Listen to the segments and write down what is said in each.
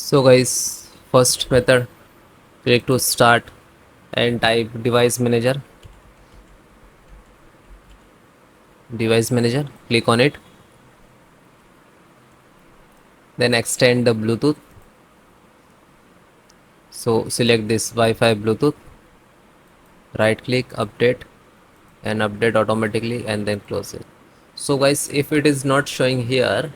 So guys, first method, click to start and type device manager, click on it, then extend the Bluetooth. So select this Wi-Fi Bluetooth, right click, update, and update automatically, and then close it. So guys, if it is not showing here,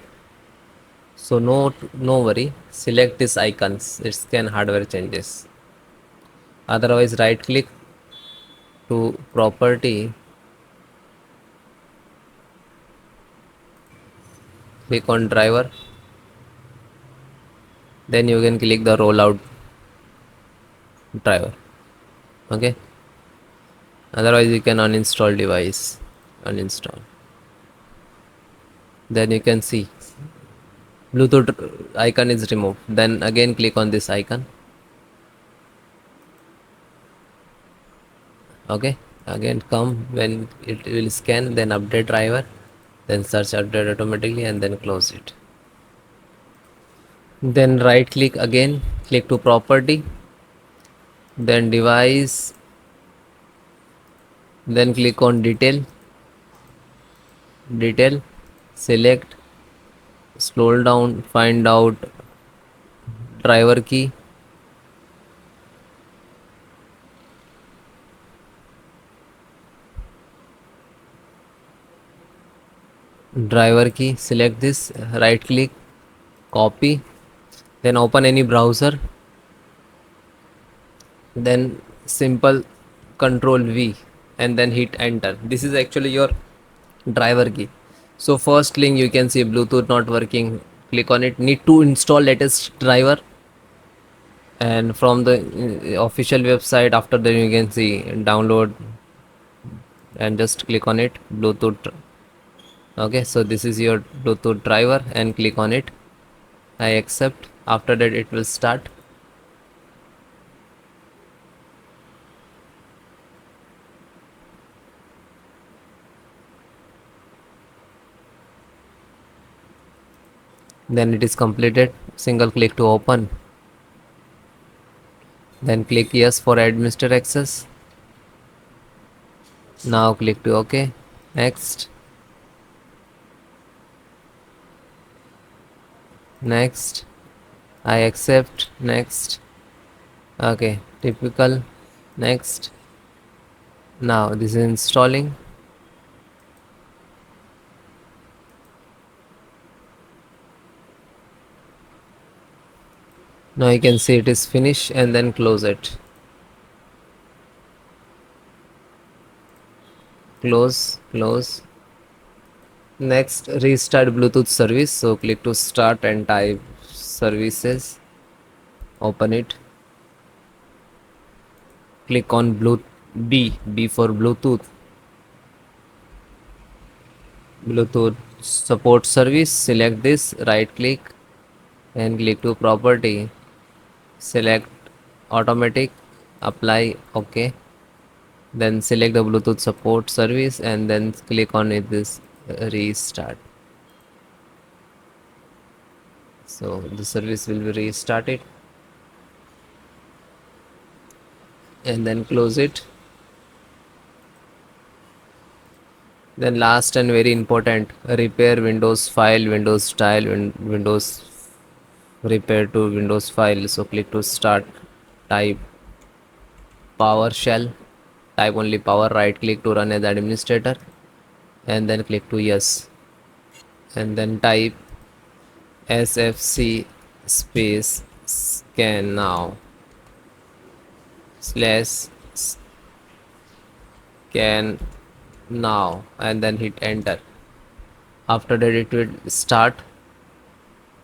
so no worry, select this icons, it scan hardware changes. Otherwise, right click to property, click on driver, then you can click the rollout driver. Okay, otherwise you can uninstall device, uninstall, then you can see Bluetooth icon is removed. Then again click on this icon. Okay, again come when it will scan, then update driver, then search update automatically, and then close it. Then right click again, click to property, then device, then click on detail, select, scroll down, find out driver key, select this, right click, copy, then open any browser, then simple control V, and then hit enter. This is actually your driver key. So first link you can see Bluetooth not working, click on it, need to install latest driver, and from the official website, after that you can see download, and just click on it, Bluetooth. Okay, so this is your Bluetooth driver, and click on it, I accept. After that it will start. Then it is completed, single click to open, then click yes for administer access. Now click to OK, next, next, I accept, next. Okay, typical, next. Now this is installing. Now you can see it is finished, and then close it. Close. Next, restart Bluetooth service. So click to start and type services, open it, click on B for Bluetooth support service, select this, right click and click to property, select automatic, apply, OK, then select the Bluetooth support service, and then click on it, this restart. So the service will be restarted, and then close it. Then last and very important, repair Windows file, Windows style, Windows repair to Windows file. So click to start, type PowerShell, type only power, right click to run as administrator, and then click to yes, and then type sfc space scan now slash scan now, and then hit enter. After that it will start.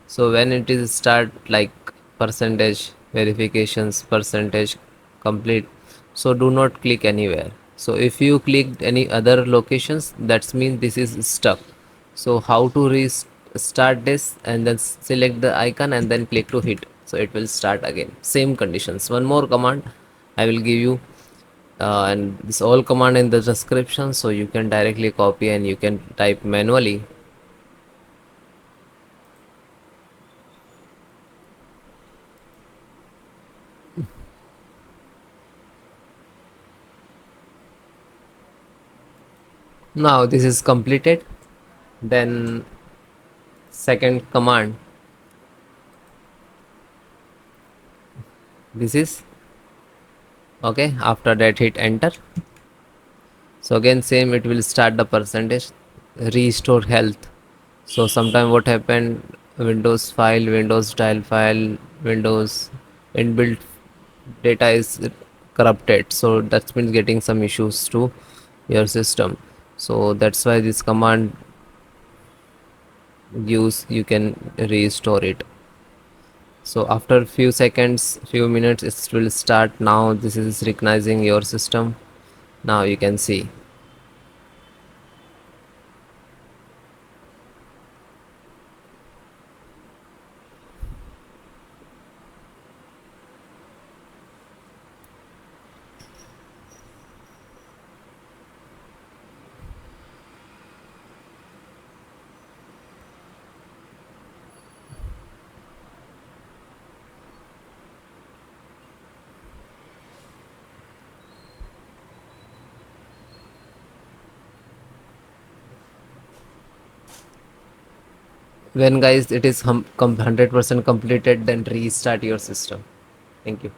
So when it is start, like percentage verifications, percentage complete, so do not click anywhere. So if you clicked any other locations, that means this is stuck. So how to restart this, and then select the icon and then click to hit, so it will start again, same conditions. One more command I will give you, and this all command in the description, so you can directly copy and you can type manually. Now this is completed. Then second command, this is okay. After that hit enter. So again same, it will start the percentage, restore health. So sometime what happened, Windows file, Windows style file, Windows inbuilt data is corrupted. So that means getting some issues to your system. So that's why this command use, you can restore it. So after few seconds, few minutes, it will start. Now this is recognizing your system. Now you can see. When guys it is 100% completed, then restart your system. Thank you.